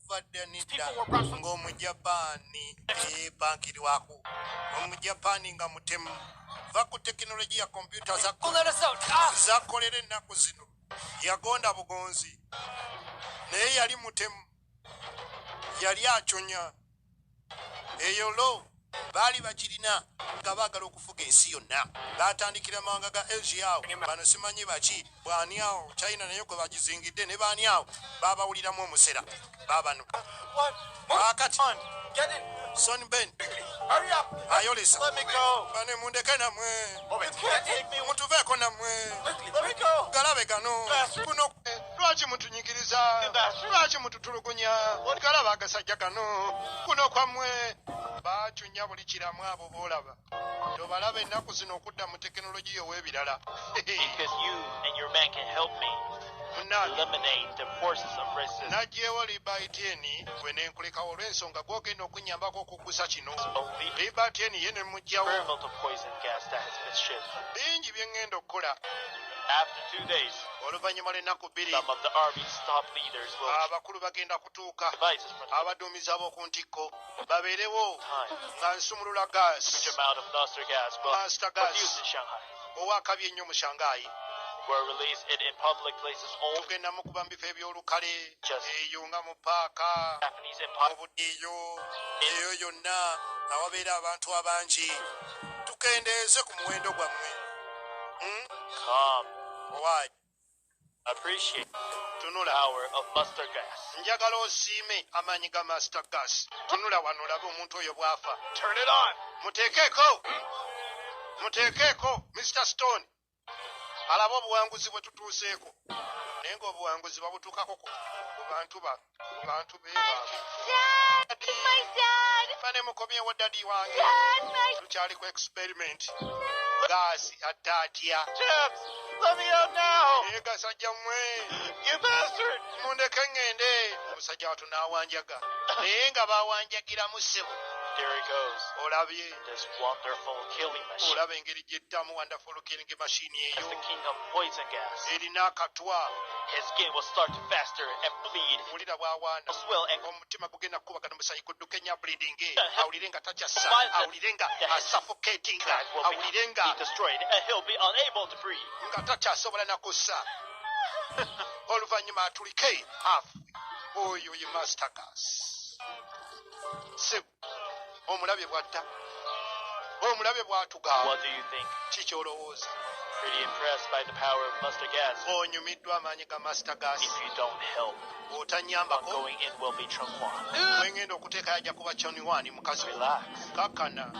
Vada nida ngo mu Japani bankirwako mu Japani nga mutemu va ku teknolojia computer za kolere nako zino yagonda bugonzi naye yali mutemu yali achonya eyo lo bali bakirina nga baagala okufuga ensi yonna batandikira mawanga ga Asia bano simanyi baki bwani awo China nayo kwe bagizingidde ne bani awo babawuliramu omusera babano akati Son Ben ayolesa bane mundeke namwe mutuveeko namwe galabe gano kuno lwaki mutunyigiriza lwaki mututulugunya galaba agasajja gano kuno kwamwe bachunya buli kiramu abo boolaba tobalabe ennaku zino okudda mu tekinologiya ow'ebirala Because you and your man can help me eliminate the forces of racism. Najjeewo Liberty bwe nenkulekawo olw'ensonga gw'ogenda okunyambako okugusa kino Liberty ye ne mujjawo Experimental poison gas that has been shipped. bingi bye ŋŋenda okukola After 2 days, oluvannyuma lw'ennaku bbiri some of the army's top leaders will abakulu bagenda kutuuka devices from abaduumizi ab'oku ntikko babeerewo nga nsumulula huge gas amount of mustard gas Master gas. produced in Shanghai owakabi ennyo mu Shanghai were released in public places only. tugenda mu kuba mu bifo eby'olukale Just eyo nga mu paaka Japanese mu empire. budiiyo eyo yonna awabeera abantu abangi tukendeeze ku muwendo gwammwe Come, owaayi appreciate the tunula power of mustard gas. njagala osiime amaanyi ga master gas tunula wano olabe omuntu oyo bw'afa Turn it on. muteekeeko Mr. Stone alaba obuwanguzi bwe tutuuseeko naye ng'obuwanguzi babutuukako ku bantu be My dad! fane mukomyewo dadi wange Dad, my tukyali ku experiment gaasi atta atya Chaps, let me out now. naye gasajja mmwe You bastard. mundeke ŋŋende omusajja watu n'awanjaga naye nga bawanjagiramu ssebo There he goes. olabye This wonderful killing machine. olaba engeri gy'eddamu wonderful killing machine As eyo the king of poison gas. erina akatwa His skin will start to faster and bleed. mulira bw'awaana Swell and omutima gugenda kukubagana musayi gudduka enya bleeding awulire nga takyassa Why is it- awulire nga asuffocating will awulire nga be destroyed and he'll be unable to breathe. nga takyasobola nakussa oluvannyuma atulike afu oyo ye master gas sebo omulabye bwatta omulabye bwatugaa What do you think? kikyolowooza Pretty impressed by the power of mustard gas. onyumiddwa amaanyi ga master gas If you don't help, otanyambako going in will be Chonghuan. wengenda okuteeka yajja kuba choniwani mukazi Relax. kakana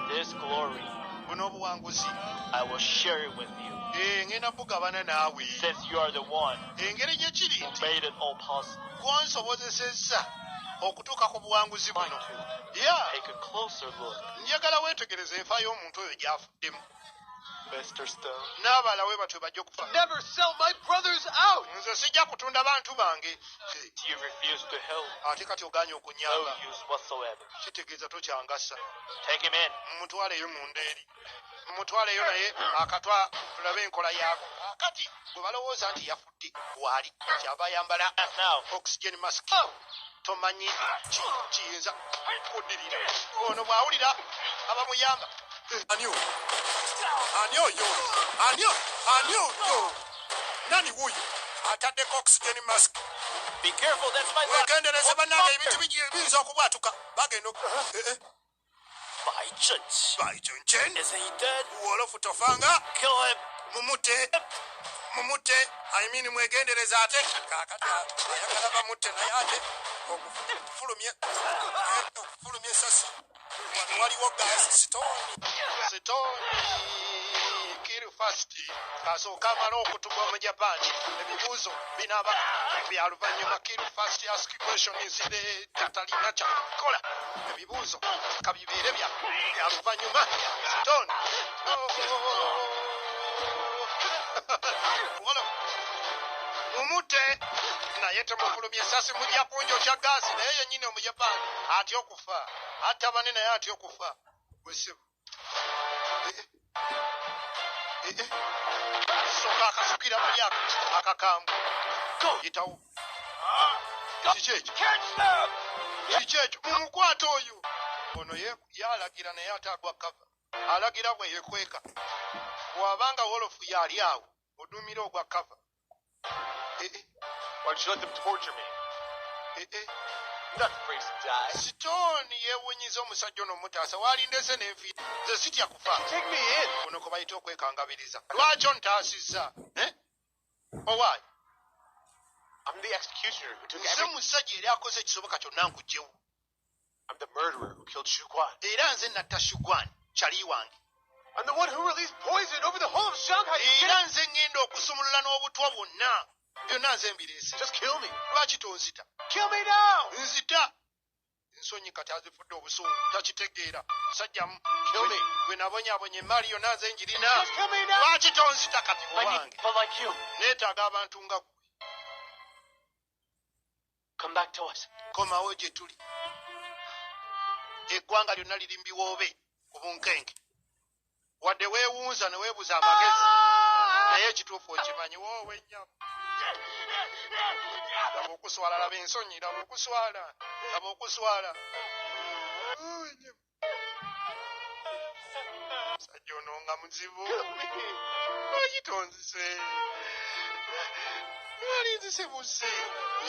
This glory, buno obuwanguzi I will share it with you. ngenda bugabana naawe Since you are the one engeri gye kiri who nti made it all possible. gwansobozesezza okutuuka ku buwanguzi Mine buno too. ya Take a closer look, njagala weetegereze enfa y'omuntu oyo gy'afuddemu Mr. Stone. n'abalala we batwe bajja okufa Never sell my brothers out! nze sijja kutunda bantu bange You refuse to help. ate kati oganye No okunyamba use whatsoever. kitegeeza tokyangasa Take him in. mumutwaleyo munda eri mumutwaleyo naye akatwa tulabe enkola yaako akati bwe balowooza nti yafudde waali kyava ayambala Now, oxygen mask tomanyi kiyinza kuddirira ono bw'awulira abamuyamba ani oyo ani oyo ani oyo nani wuyo ataddeko oxygen mask be careful, that's my wegendereze bannange ebintu biyinza okubwatuka bagenda Bai Zhenqi. bayikyonchen Isn't he dead? wolofu tofanga Kill him. mumutte ayimini mwegendereza ate kakati ayagala bamutte naye ate okufulumya esasi wano waliwo gaasi sitooni kiru fast kasooka amala okutugwa mu Japaani ebibuuzo binaaba bya luvannyuma kiru fast ask question nsire tatalina kyakola ebibuuzo kabibeere bya luvannyuma sitooni wolo mumutte naye temufulumya esasi mujja kunjokya gaasi naye yennyini omujapaani atya okufa atta bane naye atya okufa wesibu soka akasukira muli akakambwe yitawo Kichecho mumukwata oyo ono yalagira naye atagwa kava alagira bwe yekweka bwabanga wolofu yali awo odumira ogwa kava. Why don't you let them torture me? I'm not afraid to die. Stone yewunyiza omusajja ono omutaasa walindese n'enfi ze sitya kufa. Take me in. Kuno kwe bayita okwekangabiriza. Lwaki ontaasizza? Owaayi? I'm the executioner who took nze everything. musajja eri akoze ekisoboka kyonna nkugyewo. I'm the murderer who killed Shuguan. Era nze natta Shugwan kyali wange. I'm the one who released poison over the whole of Shanghai. Era nze ngenda okusumulula n'obutwa bwonna. Byonna nze mbireese. Just kill me. Lwaki tonzita? Kill me now. Nzita. Ensonyi kati azifudde obusungu takitegeera. Musajjamu Kill me. gwe nabonyaabonye emmali yonna nze njirina. Just kill me now. Lwaki tonzita kati I need owange? people like you. Neetaaga abantu nga ggwe. Come back to us. Komawo gye tuli. Eggwanga lyonna liri mbiwoobe ku bunkenke. Wadde weewunza ne weebuza amagezi. Naye ekituufu okimanyi woowe nnyama. Laba okuswala, laba ensonyi, laba okuswala, laba okuswala. Musajja ono nga muzibu. Lwaki tonzise? Lwali nzise busse.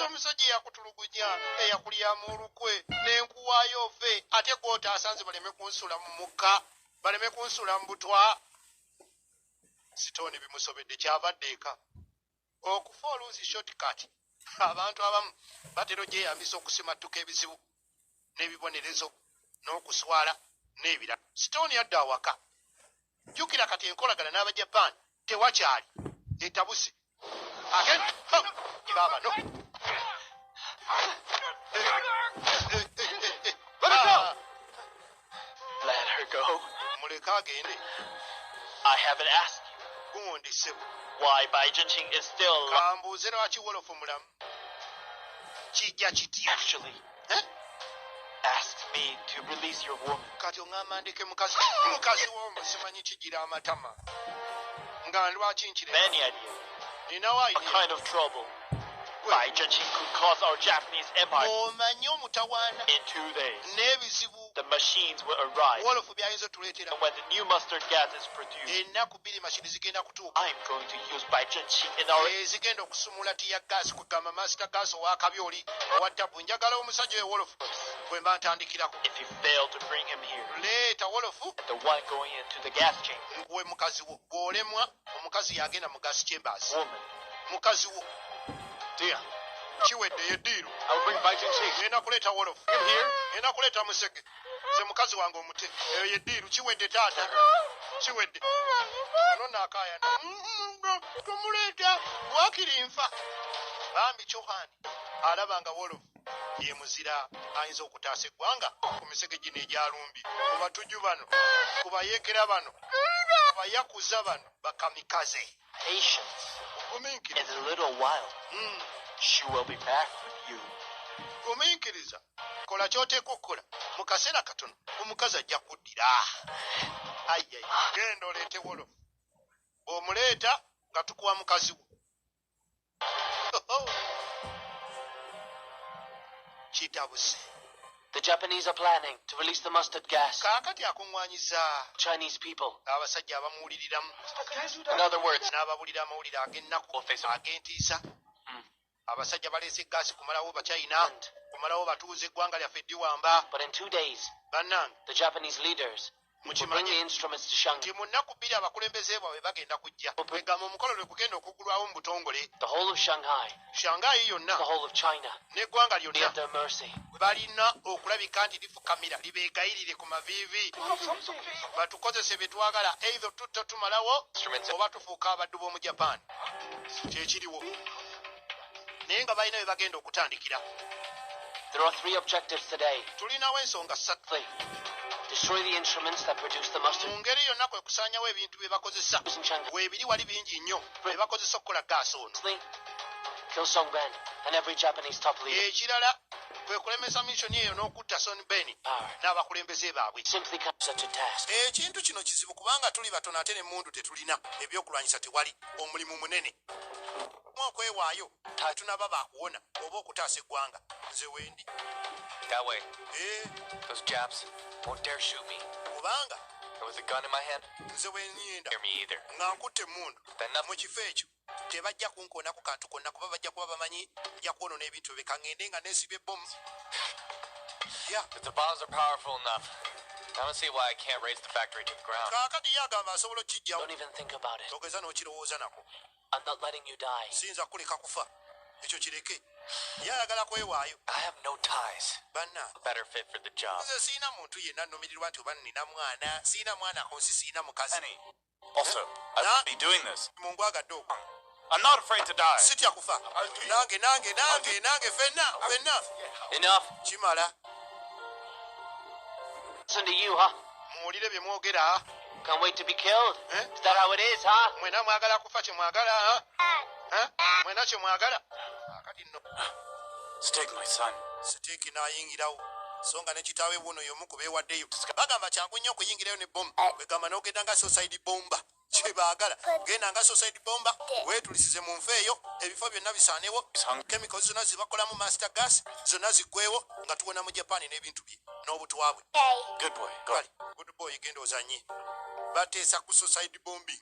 Omusajja eyakutulugunya, eyakulyamu olukwe, n'enkuwaayo ove, ate gw'otaasanze baleme kunsula mu mukka, baleme kunsula mu butwa. Sitooni bimusobedde kyavadde eka. Okufa oluusi shortcut. Abantu abamu batera ogyeyambisa okusimattuka ebizibu n'ebibonerezo n'okuswala n'ebirala. Sitooni adda awaka. Jjukira kati enkolagana n'Abajapaani tewakyali. Etabuse. Agenda. Baabano. Let her go. Let her go. Muleke agende. I haven't asked you Gundi ssebo. why Bai Jinqing is still Kambuuze lwaki wolofu mulamu. Kijja kitya. actually asked me to release your woman. Kati oŋŋamba ndeke mukazi w'omu simanyi kigira amatama. Nga lwaki nkirema. Many ideas. Ninawo What idea. kind of trouble Bai Jinqing could cause our Japanese empire Omanyi omutawaana in 2 days. n'ebizibu The machines will arrive, wolofu by'ayinza otuleetera. and when the new mustard gas is produced, Ennaku bbiri mashini zigenda kutuuka. I'm going to use Bai Jinqing in our Zigenda okusumula tiya gaasi kugamba master gas owakabyoli owaddabu. Njagala omusajja oyo wolofu bwe mba ntandikirako. If you fail to bring him here, Leeta wolofu the one going into the gas chamber, nkuwe mukazi wo. Bw'olemwa omukazi yagenda mu gas chambers. woman, Mukazi wo Dear, kiwedde yeddiiru. I will bring Bai Jinqing. Ngenda kuleeta wolofu. Him here? Ngenda kuleeta museke. Nze mukazi wange omute. Eyo yeddiiru kiwedde taata. Kiwedde. Ono naakaayana. Tumuleeta waakiri nfa. Bambi Chohani alaba nga wolofu ye muzira ayinza okutaasa eggwanga ku misege gino egyalumbi, ku batujju bano, ku bayeekera bano, ku bayakuza bano, bakamikaze. patience. In Gumiikiriza. a little while, she will be back with you. Gumiikiriza. Kola ky'oteeka okukola. Mu kaseera katono omukazi ajja kuddira. Ayi, genda oleete wolofu. Bw'omuleeta nga tukuwa mukazi wo. Kitabuse. The Japanese are planning to release the mustard gas. Kaakati akuŋŋwanyiza Chinese people. abasajja abamuwuliriramu In other words, n'ababulira amawulire ag'ennaku ag'entiisa. Abasajja baleese eggaasi kumalawo Bachina, kumalawo batuuze eggwanga lyaffe eddiwamba. but in 2 days, Bannange the Japanese leaders will bring the mukimanyi instruments to Shanghai. nti mu nnaku bbiri abakulembeze baabwe bagenda kujja. Egamba omukolo lwe kugenda okuggulwawo mu butongole. The whole of Shanghai, Shanghai yonna the whole of China, n'eggwanga be lyonna at their mercy. balina okulabika nti lifukamira libeegayirire ku maviivi. Batukozese bye twagala, either tutta tumalawo oba tufuuka abaddu b'omu Japan. Kyekiriwo. Naye nga balina bye bagenda okutandikira. There are 3 objectives today. Tulinawo ensonga ssatu. Firstly, destroy the instruments that produce the mustard Mu ngeri yonna kwe kusaanyawo ebintu bye bakozesa. gas in Shanghai. Weebiri wali bingi nnyo bye bakozesa okukola gaasi ono. Secondly, Kill Song Ben and every Japanese top leader. ekirala kwe kulemesa missoni eyo n'okutta Son Ben n'abakulembeze baabwe. Simply can't such a task. Ekintu kino kizibu kubanga tuli batono ate n'emmundu tetulina ebyokulwanyisa tewali omulimu munene okwewaayo tunaba baakuwona oba okutaasa eggwanga nze wendi That way. Those Japs won't dare shoot me. kubanga With a gun in my hand, nze wenyenda hear me either. nga nkutte emmundu Then nothing. mu kifo ekyo tebajja kunkoonako kantu konna kuba bajja kuba bamanyi nja kwonoona ebintu bye kaŋŋende nga neesiba ebbomu. If the bombs are powerful enough, I don't see why I can't raise the factory to the ground. kaakati ye agamba asobola okijjawo Don't even think about it. togeza n'okirowooza nako. I'm not letting you die. siyinza kuleka kufa ekyo kireke ye ayagala kwewaayo. I have no ties. banna Better fit for the job. nze siina muntu yenna nnumirirwa nti oba nina mwana siina mwana konsi siina mukazi. Penny. Also, I wouldn't be doing this. mungu agadde okwo I'm not afraid to die. sitya kufa nange fenna Enough. kimala. Listen to you, huh? muwulire bye mwogera. Can't wait to be killed. Eh? Is that how it is, huh? mwena mwagala kufa kyemwagala mwena kyemwagala. akati nno Stick, my son. siteeki n'ayingirawo so nga ne kitaawe buno y'omu ku beewaddeyo bagamba kyangu nnyo okuyingirayo ne bomu begamba n'ogenda nga society bomba kyebaagala genda nga society bomba weetulisize mu nfa eyo ebifo byonna bisaanewo chemicals zonna zibakolamu master gas zonna ziggwewo nga tuwona mu japan n'ebintu bye n'obutwabwe. Good boy. Go. kale good boy genda ozanye bateesa ku society bombing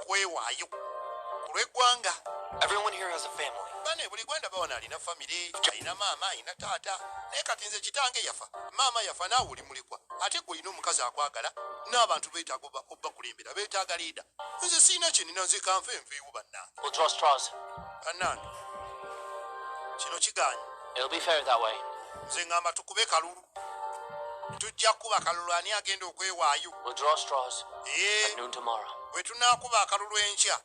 kwewaayo ku lw'eggwanga. Everyone here has a family. bane buli gwenda bawona alina famire alina maama alina taata naye kati nze kitange yafa maama yafa naawe oli mulikwa ate gwolina omukazi akwagala n'abantu beetaaga obbakulembera beetaaga liida. nze siina kyenina nze kanfe enviiwu bannange. We'll draw straws. bannange kino kigaanye It'll be fair that way. nze ŋŋamba tukube kalulu tujja kuba kalulu ani agenda okwewaayo. We'll draw straws ee at noon tomorrow. bwe tunaakuba akalulu enkya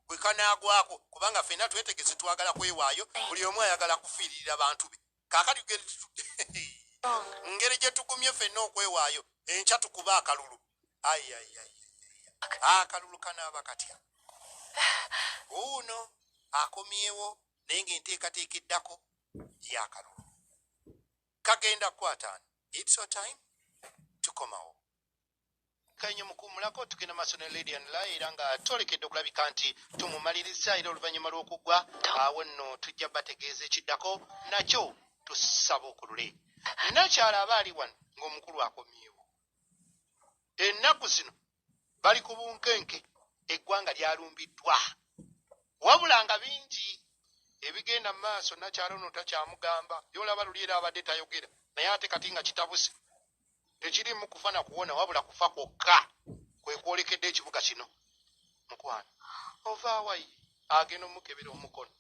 bwe kanaagwako kubanga ffenna twetegese twagala kwewaayo buli omu ayagala kufiiririra bantu be kaakati ngeri gye tugumye ffenna okwewaayo enkya tukuba akalulu. akalulu kanaaba katya uno akomyewo naye ng'enteekateekeddako y'akalulu kagenda kukwataana. It's your time tukomawo kanye mukumulako tugenda maaso ne Lady and Lie era nga twolekedde okulabika nti tumumaliriza era oluvannyuma lw'okuggwa awo nno tujja bategeeza ekiddako nakyo tusaba okulule. nakyala aba ali wano ng'omukulu akomyewo. ennaku zino bali ku bunkenke eggwanga lyalumbiddwa wabula nga bingi ebigenda mu maaso nakyala ono takyamugamba yolaba luli era abadde tayogera naye ate kati nga kitabuse tekirimu kufa na kuwona wabula kufa kwokka kwe kwolekedde ekibuga kino. mukwano ovaawayi agenda omukebera omukono.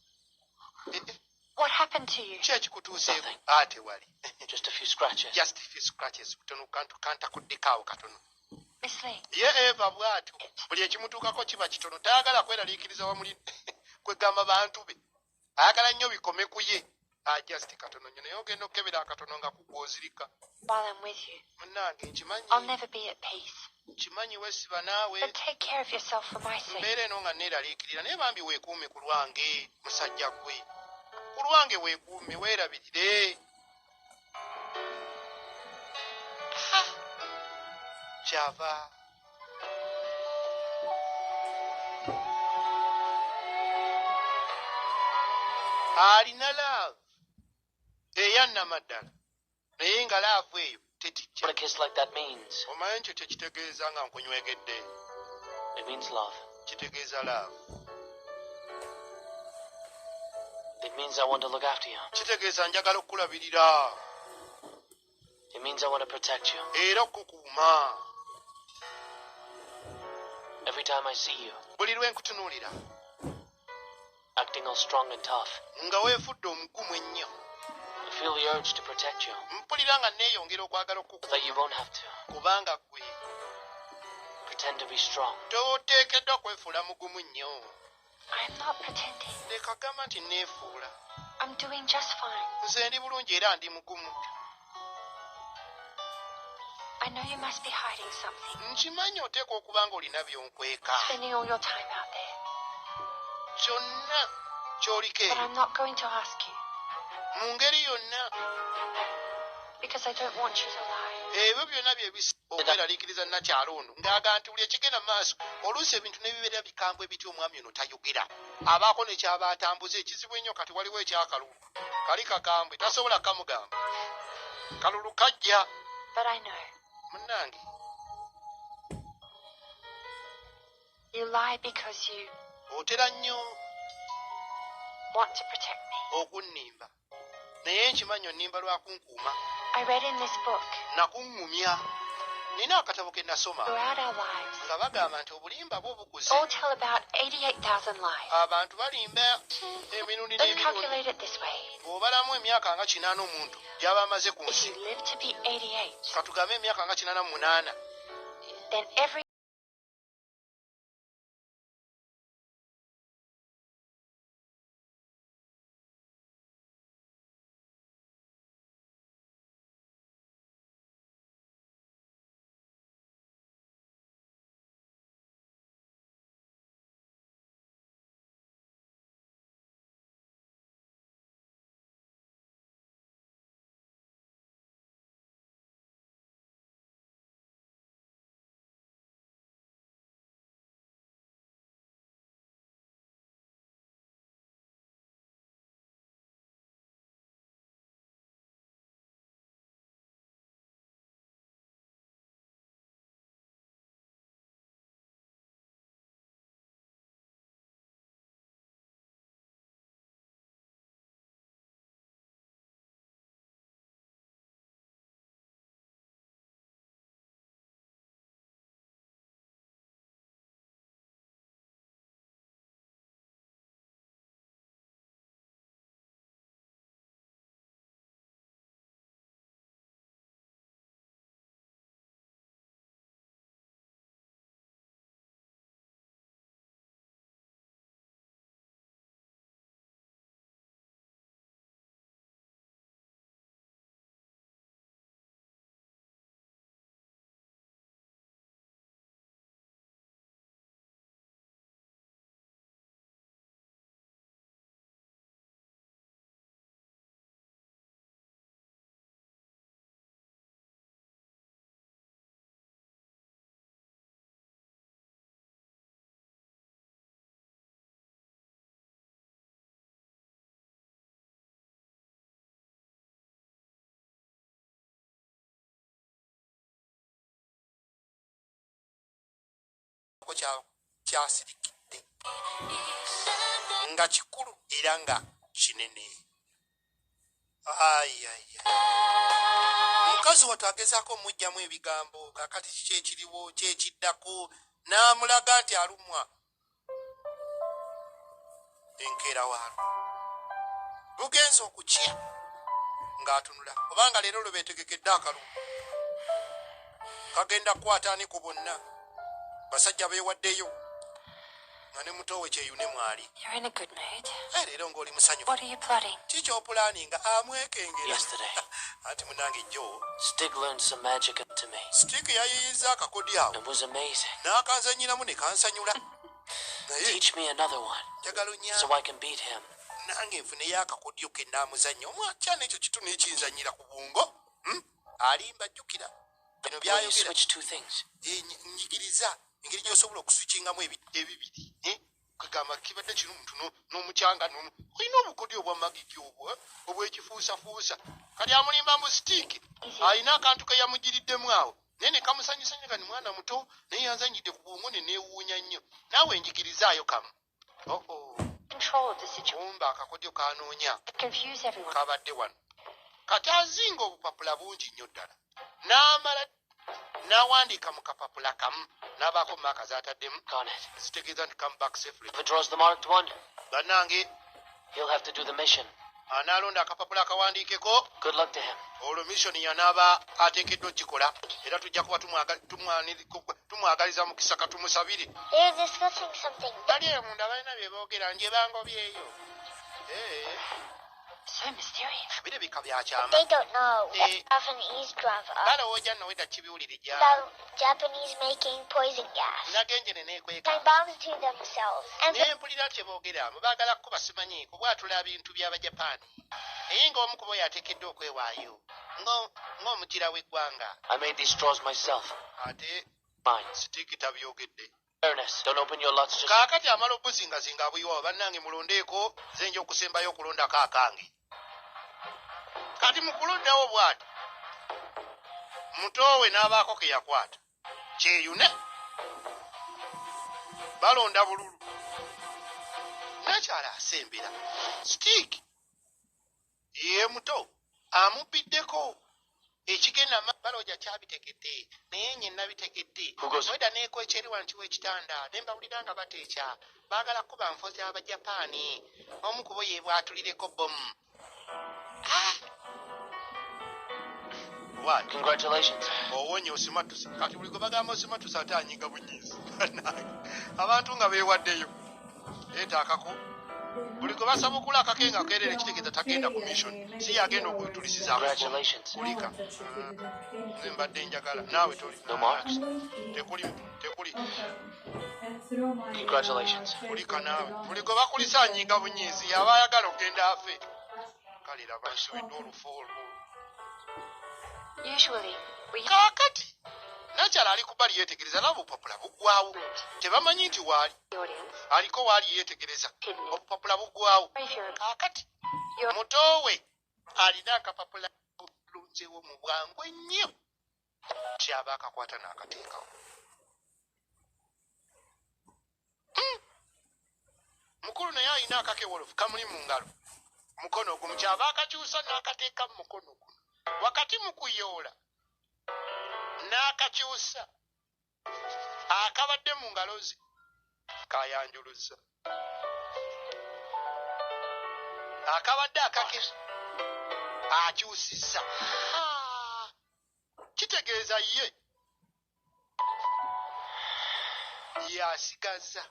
What happened to you? ki ekikutuuseeko? ate wali Just a few scratches. just a few scratches kutono kantu kantakuddekaawo katono. Miss Lee, ye eva bw'atyo buli ekimutuukako kiba kitono tayagala kweraliikiriza wamuli kwegamba bantu be ayagala nnyo bikome ku ye. just katono nnyo naye ogenda okukebera akatono nga kugwozirika. while I'm with you, munnange nkimanyi I'll never be at peace. kimanyi weesiba naawe But take care of yourself for my sake. mbeera eno nga neeraliikirira naye bambi weekuume ku lwange musajja gwe ku lwange weekuume weerabirire. kyava alina laavu eyannamaddala naye nga laavu eyo tetijja. What a kiss like that means. omanyi nkyo tekitegeeza nga nkunywegedde It means love. kitegeeza laavu. It means I want to look after you. kitegeeza njagala okukulabirira It means I want to protect you. era okukukuuma. Every time I see you, buli lwe nkutunuulira acting all strong and tough, nga weefudde omugumu ennyo I feel the urge to protect you, mpulira nga neeyongera okwagala so okukuuma that you won't have to kubanga gwe pretend to be strong. toteekeddwa kwefuula mugumu nnyo. I'm not pretending. leka gamba nti neefuula I'm doing just fine. nze ndi bulungi era ndi mugumu. I know you must be hiding something. nkimanyi oteeka okuba nga olina by'onkweka. Spending all your time out there. Kyolike. But I'm not going to ask you. Mu ngeri yonna. Because I don't want you to lie. Ebyo byonna byebisi okweraliikiriza nakyalo ono ng'aga nti buli ekigenda mu maaso oluusi ebintu n'ebibeera bikambwe biti omwami ono tayogera abaako nekyaba atambuza ekizibu ennyo kati waliwo ekyakalulu kali kakambwe tasobola kamugamba kalulu kajja. But I know. Munnange. You lie because you Otera nnyo want to protect me. okunnimba naye nkimanyi onnimba lwa kunkuuma. I read in this book, Nakuŋŋumya. Nina akatabo ke nasoma throughout our lives, nga bagamba nti obulimba bwo bukuze. all tell about 88,000 lives. Abantu balimba emirundi Let's n'emirundi. calculate it this way. Bw'obalamu emyaka nga 80 omuntu gy'aba amaze ku If nsi. you live to be 88, Katugambe emyaka nga 88. then every kyasirikidde nga kikulu era nga kinene. Mukazi wattu agezaako omugyamu ebigambo kakati kiki ekiriwo kyekiddako n'amulaga nti alumwa enkeera waalo lugenza okukya ng'atunula obanga leero lwe beetegekedde akalulu kagenda kukwata ani ku bonna basajja beewaddeyo nga ne muto we kyeyune mwali. you're in a good mood. Leero ng'oli musanyufu. What are you plotting? Kikyopulaninga amwekengera. Yesterday, Anti munange Joe, Stig learned some magic to me. Stick yayiyiza akakodi awo It was amazing. n'akanzanyiramu ne kansanyula. Naye Teach me another one njagala onnya so I can beat him. nange nfuneyo akakodyo ke naamuzannya omwatya n'ekyo kitunu ekinzanyira ku bwongo. Alimba jjukira bino Will you byayogera. switch two things? Njigiriza engeri gy'osobola okuswikingamu ebibiri. Kagamba kibadde kino omuntu n'omukyanga olina obukodyo obwamagiki obwo obwekifuusafuusa kali amulimba mu sitiiki alina akantu ke yamugiriddemu awo naye ne kamusanyusanya nga ni mwana muto naye yanzanyidde ku bwongo ne neewuunya nnyo naawe njikirizaayo kamu. Control of the situation. Omba akakodyo kanoonya Confuse everyone. kabadde wano kati azinga obupapula bungi nnyo ddala n'amala n'awandiika mu kapapula kamu n'abaako maaka z'ataddemu Got it. zitegeeza nti come back safely. If it draws the marked one, Bannange he'll have to do the mission. anaalonda akapapula akawandiikeko Good luck to him. olwo misoni yanaaba ateekeddwa okikola era tujja kuba tumwagaliza mukisa katumusabire. They're discussing something. Bali eyo munda balina bye boogera nje bangobyeyo. So mysterious. birabika byakyama They don't know that Japanese driver balowooza nno weda kibiwulirija the Japanese making poison gas nagenje ne neekweka and bombs to themselves. And naye mpulira kye boogera baagala kuba simanyi kubwatula ebintu by'abajapaani naye ng'omu ku bo yateekeddwa okwewaayo ng'omukira w'eggwanga. I made these straws myself. Ate Mine. Stiiki tabyogedde. Fairness. Don't open your lots just... Kaakati amala obuzingazinga abuyiwa bannange mulondeeko nze nja okusembayo okulondako akange. Kati mu kulondawo bw'ati muto we n'abaako ke yakwata kyeyune balonda bululu nakyala asembera Stiiki ye muto amubbiddeko ekigenda balooja kyabitegedde naye nye nabitegedde weda neekwekeri wanti w'ekitanda ne mbawulira nga bateekya baagala kuba nfozi abajapaani omu ku bo ye bwatulireko bomu. Congratulations. Owonye osimatusi kati buli gwe bagamba osimatusi ate anyiga bunyiizi abantu nga beewaddeyo eetaakako buli gwe basaba okula akake nga keerera ekitegeeza tagenda ku mission si yagenda okutulisiza kulika nze mbadde njagala naawe toli No marks. tekuli Congratulations. kulika naawe buli gwe bakulisa anyiga bunyiizi yaba ayagala okgenda afe kalira bansubidde olufu olwo. Usually, we Kaakati nakyala ali ku bali yeetegereza nabo obupapula buggwawo tebamanyi nti waali the audience. aliko waali yeetegereza obupapula buggwawo. Or if you're Kaakati muto we alina akapapula bulunzeewo mu bwangu ennyo kyaba akakwata n'akateekawo. Mukulu naye alina akakewolofu kamuli mu ngalo mukono ogumu kyaba akakyusa n'akateeka mu mukono guno wakati mu kuyoola n'akakyusa akabadde mu ngalo ze kayanjuluza akabadde akake akyusisa kitegeeza ye yasigaza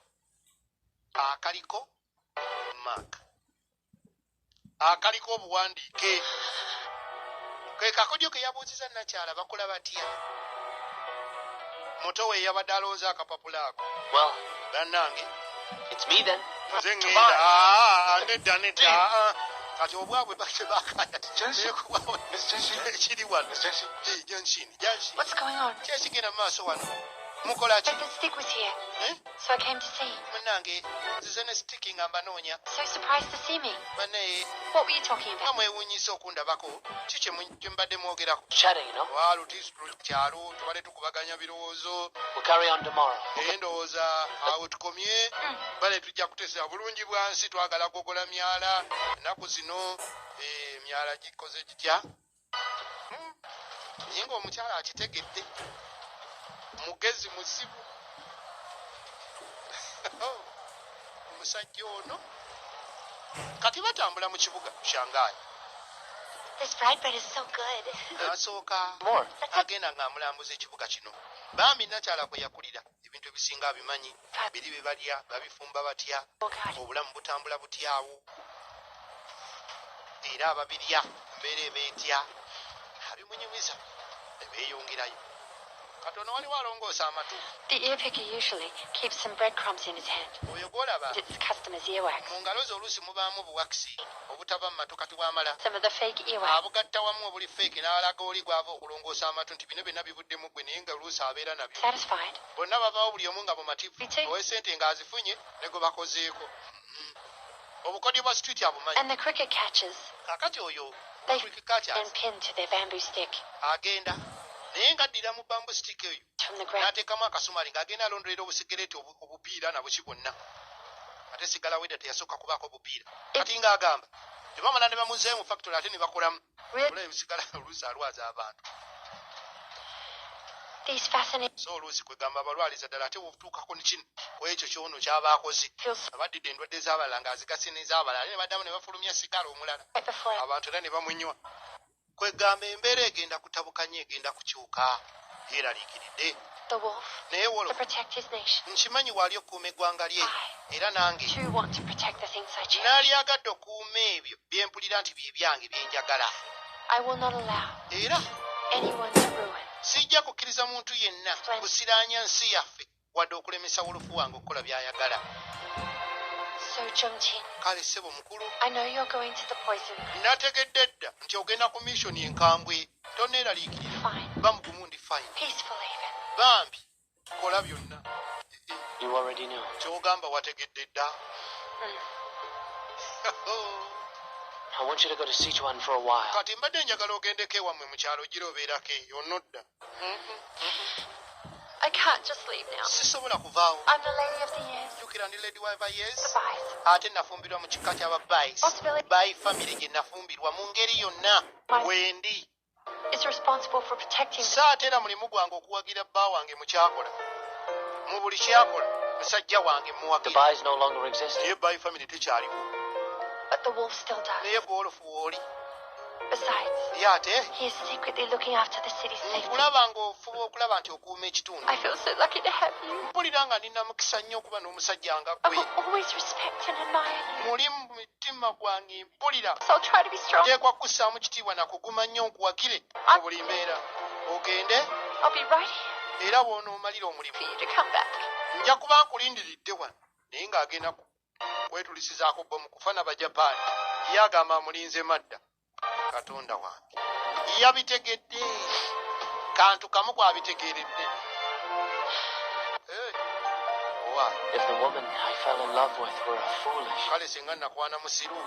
akaliko maaka akaliko obuwandiike ke kakodyo ke yabuuziza nakyala bakola batya muto we yabadde alowooza akapapula ako Well, bannange it's me then. nze ŋŋenda nedda kati obwabwe bakaya kiri wano janshini What's going on? kyekigenda mu maaso wano mukola ki But the stick was here, so I came to see. munnange nzize ne sitiki nga mbanoonya So surprised to see me. banaye What were you talking nga about? mwewuunyisa okundabako ki kye mbadde mwogerako Chatting, you know? kyalo tubadde tukubaganya birowoozo We'll carry on tomorrow. naye ndowooza awo tukomye bale tujja kutesera bulungi bwansi twagala gogola myala ennaku zino emyala gikoze gitya naye ng'omukyala akitegedde mugezi muzibu omusajja ono kati batambula mu kibuga shangayi this fried bread is so good. n'asooka More. agenda ng'amulambuza ekibuga kino bambi nakyala kwe yakulira ebintu ebisinga abimanyi biri bye balya babifumba batya Oh God. obulamu butambula butyawo era ababirya mbeera ebeetya abimunyumiza ebeeyongerayo katono waliwo alongoosa amatu The earpicker usually keeps some breadcrumbs in his hand. oyo gwolaba It's customer's earwax. mu ngalo ze oluusi mubaamu obuwakisi obutava mu matu kati bwamala Some of the fake earwax. abugatta wamu obuli feeki n'alaga oli gwava okulongoosa amatu nti bino byonna bivuddemu gwe naye nga oluusi abeera nabyo Satisfied? bonna bavaawo buli omu nga bumativu Me too. ow'essente ng'azifunye ne gwe bakozeeko obukodyo bwa street abumanyi And the cricket catchers. kakati oyo They krikikakyas then pinned to their bamboo stick agenda naye ng'addira mu bambu sitiki eyo from the ground. n'ateekamu akasumali ng'agenda alondolera obusigareeti obupiira nabwo ki bwonna ate sigala weda teyasooka kubaako obupiira kati ng'agamba tebamala ne bamuzeeyo mu factory ate ne bakolamu olwa ebisigala oluusi alwaza abantu These fascinating so oluusi kwegamba abalwaliza ddala ate wotuukako ne kino ku ekyo kyono kyabaakoze feels abaddidde endwadde z'abalala ng'azigase n'ez'abalala ne baddamu ne bafulumya sigala omulala right before abantu era ne bamunywa kwegamba embeera egenda kutabukanya egenda kukyuka yeeraliikiridde The wolf, naye to wolofu protect his nation. nkimanyi waali okuuma eggwanga lye era nange Too want to protect the things I cherish. naalyagadde okuuma ebyo bye mpulira nti bye byange bye njagala I will not allow era anyone to ruin. sijja kukkiriza muntu yenna kusiraanya nsi yaffe wadde okulemesa wolofu wange okukola by'ayagala. So, Jung-jin, Kale ssebo mukulu, I know you're going to the poison room. nategedde dda nti ogenda ku missioni enkambwe toneeraliikirira Fine. bamugumu ndi fine Peaceful even. bambi kola byonna You already knew. ky'ogamba wategedde dda. I want you to go to Sichuan for a while. Kati mbadde njagala ogendeko ewammwe mu kyalo gira obeerako eyo nodda. I can't just leave now. Sisobola kuvaawo. I'm the lady of the years. Jjukira ndi lady wa years. Spies. Ate nafumbirwa mu kika ky'ababayis. Possibility. Bayi family gye nafumbirwa mu ngeri yonna wendi. Is responsible for protecting So ate era mulimu gwange okuwagira bba wange mu kyakola. Mu buli kyakola musajja wange The muwagira. buys no longer exist. Naye bayi family tekyaliwo. but the wolf still does. Naye gw'olufu wooli. Besides, Ye ate he is secretly looking after the city's safety. nkulaba ng'ofuba okulaba nti okuuma ekitundu. I feel so lucky to have you. Mpulira nga nina mukisa nnyo okuba n'omusajja nga I ggwe. will always respect and admire you. Muli mu mutima gwange mpulira. So I'll try to be strong. Nteekwa kussaamu kitiibwa na kuguma nnyo nkuwakire mu buli mbeera. Ogende I'll be right here era bw'onoomalira omulimu. for you to come back. Nja kuba nkulindiridde wano naye ng'agenda kwetulisizaako bbo mu kufana Bajapaani. Ye agamba amulinze madda. Katonda wange yabitegedde. Kantu kamu bw'abitegeeredde. If the woman I fell in love with were a foolish, Kale singa nakwana musiru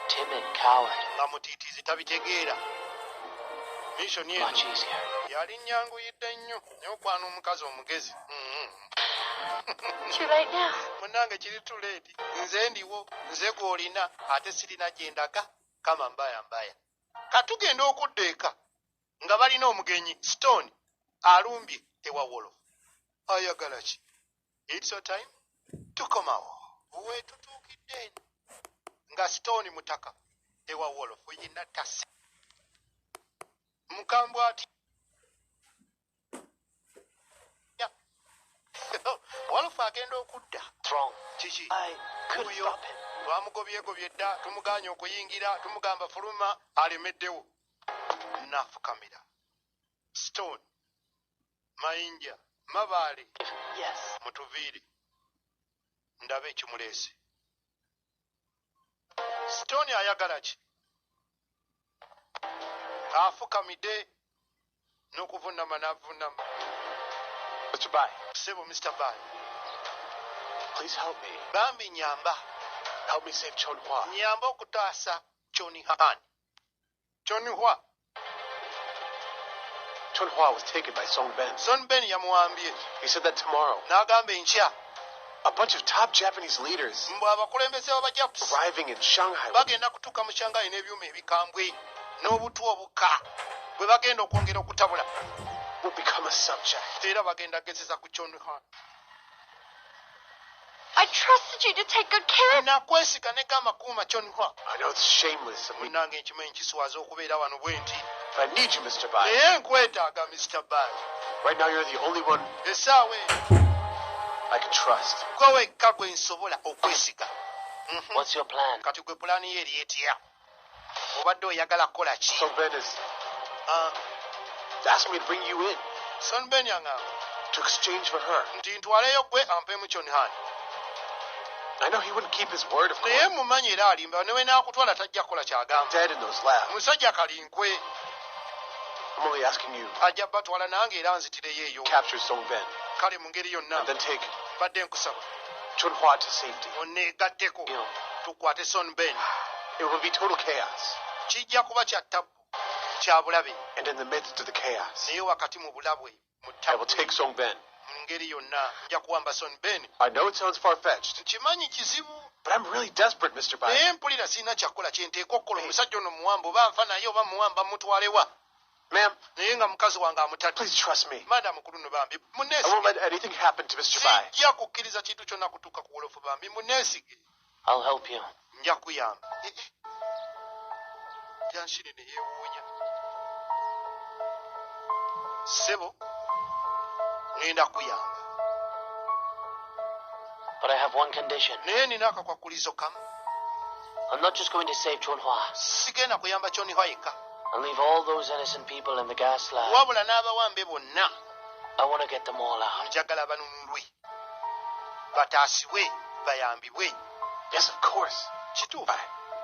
timid coward, nga mutiitiizi tabitegeera. Missioni much eno easier. yali nnyanguyiddde nnyo naye okwana omukazi omugezi. Too late now. Munnange kiri too late. Nze ndiwo, nze gw'olina ate sirina gye ndaga. Kama mbaya mbaya. Katugenda okudda eka nga balina omugenyi Stone alumbye ewa wolofu. Ayagala ki? It's your time tukomawo. We tutuukidde nga Stone mutaka ewa wolofu yenna tassa. Mukambwe ati wolofu agenda okudda. Wrong. Kiki? I could Oyo stop him. twamugobyegobye dda tumugaanye okuyingira tumugamba fuluma alemeddewo. Nafukamira Stone Mayinja Mabaale Yes. mutuviire ndabe ekimuleese. Stone ayagala ki? Afukamidde n'okuvunama n'avunama. Mr. Bai, Ssebo Mr. Bai, please help me. bambi nyamba. Help me save Chonhua. Nyamba okutaasa Chonhua. Chonhua. Chonhua was taken by Song Ben. Son Ben yamuwambye. He said that tomorrow, N'agamba enkya a bunch of top Japanese leaders mbu abakulembeze b'Abajapusi arriving in Shanghai. bagenda kutuuka mu Shanghai n'ebyuma ebikambwe n'obutu obuka bwe bagenda okwongera okutabula Will become a subject. era bagenda gezeza ku Chonhua. I trusted you to take good care of me. Nakwesiga ne gamba kuuma Chonhua. I know it's shameless of me, Munnange nkimanyi kiswaza okubeera wano bwe nti but I need you, Mr. Bai. naye nkwetaaga Mr. Bai. Right now, you're the only one Essaawa eyo I can trust. gwe wekka gwe nsobola okwesiga. What's your plan? Kati gwe pulaani ye eri etya? Obadde oyagala kukola ki? Song Ben is Ah, asking me to bring you in Son Ben yaŋŋamba to exchange for her. nti ntwaleyo gwe ampeemu Chonhua. I know he wouldn't keep his word, of Naye course. mumanyi era alimba ne we naakutwala tajja kukola kyagamba. Dead in those labs. Musajja kalinkwe I'm only asking you ajja batwala nange era nzitireyo eyo. capture Song Ben Kale mu ngeri yonna and then take mbadde nkusaba Chonhua to safety. onneegatteko You. tukwate Son Ben. It will be total chaos. Kijja kuba kya ttabbu kya bulabe And in the midst of the chaos, naye wakati mu bulabwe mu I will ttabbu take Song Ben. mu ngeri yonna nja kuwamba Son Ben. I know it sounds far-fetched, Nkimanyi kizibu but I'm really desperate, Mr. Bai. naye mpulira sirina kyakukola kye nteekwa okukola omusajja ono muwamba oba nfa naye oba muwamba mutwalewa Ma'am, naye nga mukazi wange amutadde. please trust me. Madamu kuluno bambi I won't munneesige. let anything happen to Mr. Bai. Sijja kukkiriza kintu kyonna kutuuka ku wolofu bambi munneesige. I'll help you. Nja kuyamba. Janshini ne yeewuunya. Ssebo ngenda kuyamba. But I have one condition. Naye nina akakwakulizo kamu. I'm not just going to save Chunhua Sigenda kuyamba Chonihwa yekka. and leave all those innocent people in the gas lab. Wabula n'abawambe bonna. I want to get them all out. Njagala banunulwe. Bataasibwe, bayambibwe. Yes, of course. Kituufu.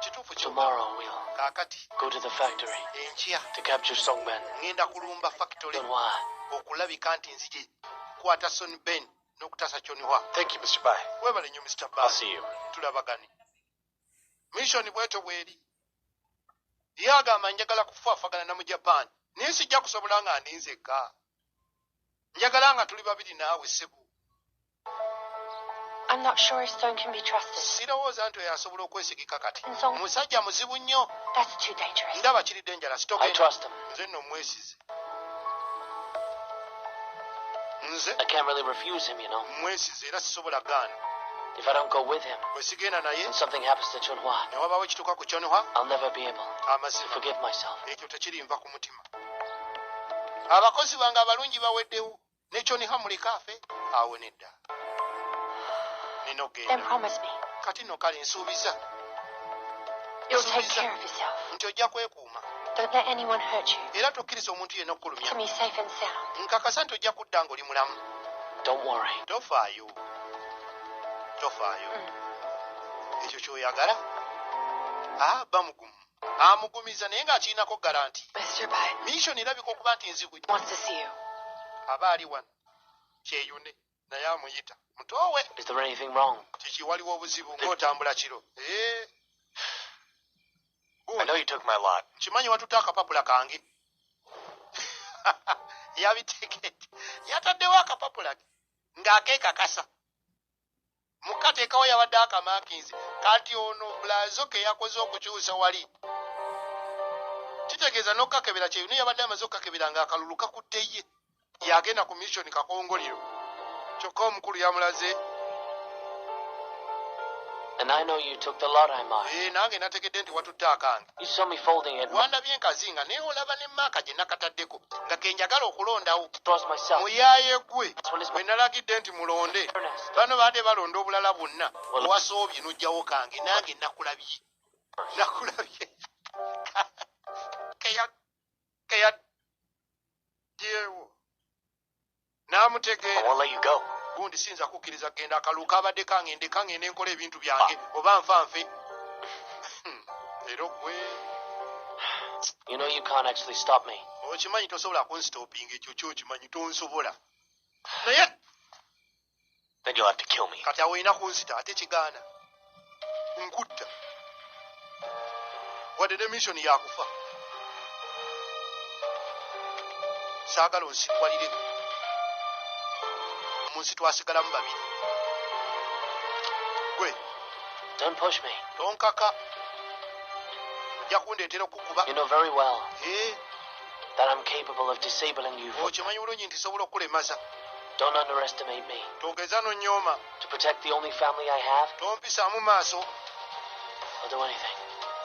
Kituufu Tomorrow we'll kaakati. go to the factory Enkya to capture Songmen. ngenda kulumba factory Chunhua. okulabika nti nzije kukwata Son Ben n'okutasa Chonihwa. Thank you, Mr. Bai. Webale nnyo Mr. I'll Bai. see you. Tulabagane. Mission bweto bweri. Ye agamba njagala kufaafagana na mu Japan. Naye sijja kusobola nga ndinzekka. Njagala nga tuli babiri naawe ssebo. I'm not sure if Stone can be trusted. Sirowooza nti oyo asobola okwesigika kati. Nsonga. Musajja muzibu nnyo. That's too dangerous. Ndaba kiri dangerous. I Togenda. trust him. Nze nno mwesize. Nze I can't really refuse him, you know. mwesize era sisobola gaana. If I don't go with him Bwe sigenda naye and something happens to Chunhua, ne wabaawo ekituuka ku Chonihwa, I'll never be able to amazima forgive myself. ekyo tekirinva ku mutima. Abakozi bange abalungi baweddewo ne Chonihwa muleka afe awo nedda. Nina Then okgenda. promise me Kati nno kale nsuubiza you'll take care of yourself. nti ojja kwekuuma Don't let anyone hurt you. era tokkiriza omuntu yenna To okkulumya. me, safe and sound. Nkakasa nti ojja kudda ng'oli mulamu. Don't worry. Tofaayo. Tofaayo. Ekyo ky'oyagala? Ba mugumu. Amugumiza naye ng'akirinako garanti. Mr. Bai Mission erabika okuba nti nzibu. wants to see you. Aba ali wano. Kyeyune. Naye amuyita. Mutoowe. Is there anything wrong? Kiki waliwo obuzibu ng'otambula kiro. I know you took my lot. Kimanyi watuta akapapula kange. Yabitekete. Yataddewo akapapula ke. Ng'akeekakasa. Mukateekawo yabadde akamaakinzi. Kati ono bulazo ke yakoze okukyusa wali. Kitegeeza n'okukakebera kyeyune yabadde amaze okukakebera ng'akalulu kakutte ye. Yagenda ku mission kakongoliro. Kyokka omukulu yamulaze. And I know you took the lot I marked. Nange nategedde nti watutta akange. You saw me folding it. Wandabye enkazinga naye olaba ne maaka gye nakataddeko nga kenjagala okulondawo. Trust myself. Muyaaye gwe This one is bwe nalagidde nti mulonde. Ernest. Bano baadde balonda obulala bwonna. Well- Owasoobye n'ojjawo kange nange nakulabye. Nakulabye. Keyadyewo. I N'amutegeera. won't let you go. Gundi siyinza kukkiriza genda akalulu kabadde kangende nkola ebintu byange oba nfanfe. Leero gwe You know you can't actually stop me. okimanyi tosobola kunstopinga ekyo kyokimanyi tonsobola. Naye Then you'll have to kill me. kati awo olina kunzita ate kigaana. Nkutta. Wadde ne mission yakufa. Saagala onsitwalire. Munsi twasigalamu babiri. Gwe Don't push me. tonkaka. Ojja kundeetera okukuba. You know very well Eh, that I'm capable of disabling you. okimanyi bulungi nti sobola okulemaza. Don't underestimate me. Togeza nonyooma. To protect the only family I have, Tompisaamu maaso. I'll do anything.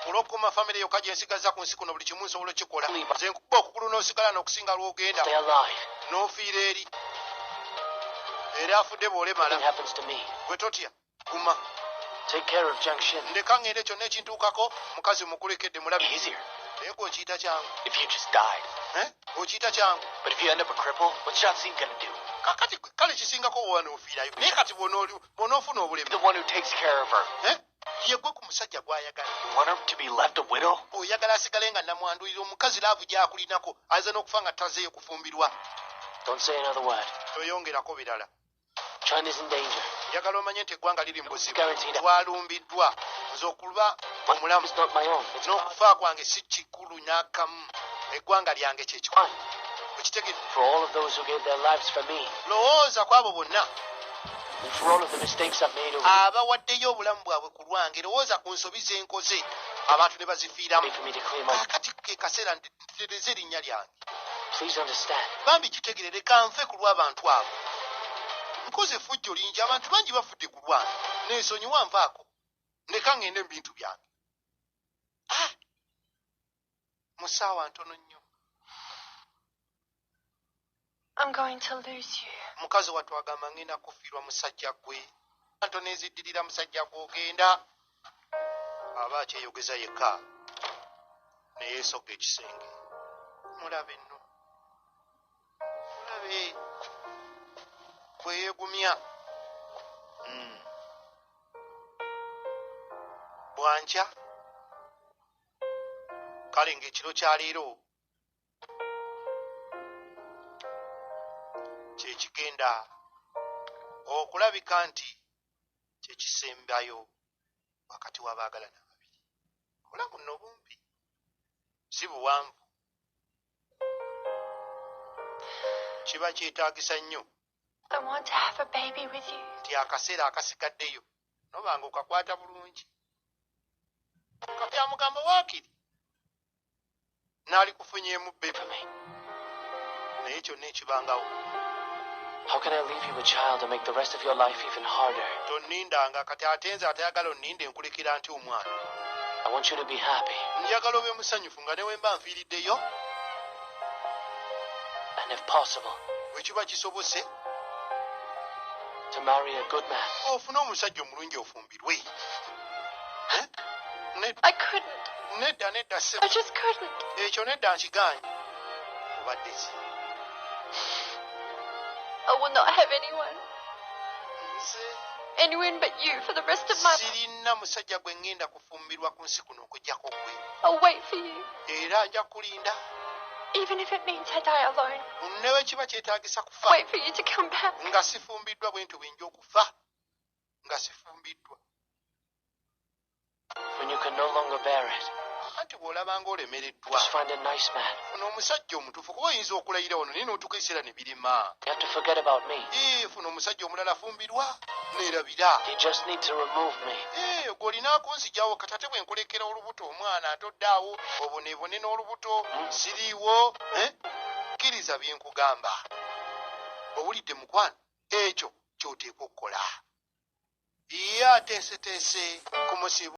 Olw'okukuuma famire yokka gye nsigazza ku nsi kuno buli kimu nsobola okukikola. Nze nkuba okukulu n'osigala n'okusinga lw'ogenda. Stay alive. N'ofiira eri. Era afudde bw'olemala. Nothing happens to me. Gwe totya. Guma. Take care of Junction. Ndeka ngende kyonna ekintuukako mukazi mukulekedde mulabi. Easier Naye gwe okiyita kyangu. if you just died. Okiyita kyangu. But if you end up a cripple, what's John gonna do? Kakati kale kisingako wowa n'ofiirayo. Naye kati bw'onoofuna obulemu. The one who takes care of her. Ye gwe ku musajja gw'ayagala. You want her to be left a widow? Oyagala asigale nga namwandulira omukazi laavu gy'akulinako ayinza n'okufa nga tazeeyo kufumbirwa. Don't say another word. Toyongerako birala. China's in danger. Njagala omanye nti eggwanga liri mu buzibu. Guaranteed. Twalumbiddwa. Nze okuba But omulamu it's not my own. It's mine. n'okufa kwange si kikulu n'akamu. Eggwanga lyange kye kikulu. Fine. Okitegedde? For all of those who gave their lives for me, Lowooza ku abo bonna and for all of the mistakes I've made over abawaddeyo obulamu bwabwe ku lwange. Lowooza ku nsobi ze nkoze abantu ne bazifiiramu. for me to clean my... Akati ke kaseera ntereze erinnya lyange. Please understand. Bambi kitegerere leka nfe ku lw'abantu abo. Nkoze effujjo lingi abantu bangi bafudde ku lwange. Neesonyiwa nvaako. Leka ngende mu bintu byange. Mu ssaawa ntono nnyo. I'm going to lose you. Mukazi wattu agamba ngenda kufiirwa musajja gwe. Antoni eziddirira musajja gw'ogenda. Aba akyeyogeza yekka. Ne yeesogga ekisenge. Mulabe nno. Mulabe. Bwe yeegumya. Bwankya. Kale ng'ekiro kya leero kye kigenda okulabika nti kye kisembayo wakati w'abaagalana ababiri. Obulamu nno bumpi, si buwanvu. Kiba kyetaagisa nnyo I want to have a baby with you. nti akaseera akasigaddeyo nobanga okakwata bulungi. Kapyamugamba waakiri naali kufunyeemu bebe naye kyonna ekibangawo. How can I leave you a child and make the rest of your life even harder? Tonnindanga kati ate nze atayagala onninde nkulekera nti omwana. I want you to be happy. Njagala obe musanyufu nga ne we mba nfiiriddeyo. And if possible, bwe kiba kisobose to marry a good man. ofune omusajja omulungi ofumbirwe. I couldn't. Nedda I just couldn't. ekyo nedda nkigaanye. Obadde si I will not have anyone. nze Anyone but you for the rest of my life. sirina musajja gwe ngenda kufumbirwa ku nsi kuno okuggyako gwe. I'll wait for you. Era nja kulinda. Even if it means I die alone. Newe kiba kyetaagisa kufa. Wait for you to come back. Nga sifumbiddwa bwe nti bwenja okufa. Nga sifumbiddwa. When you can no longer bear it, Anti bw'olaba ng'olemereddwa. just find a nice man. Funa omusajja omutuufu kuba oyinza okulayira wano naye n'otuuka ekiseera ne birima. You have to forget about me. Funa omusajja omulala afumbirwa neerabira. You just need to remove me. Gw'olinaako nzigyawo katate bwe nkulekera olubuto omwana atoddaawo oboneebone n'olubuto siriiwo. Kkiriza bye nkugamba. Owulidde mukwano? Ekyo ky'oteekwa okukola. Ye ateeseteese ku musiibu.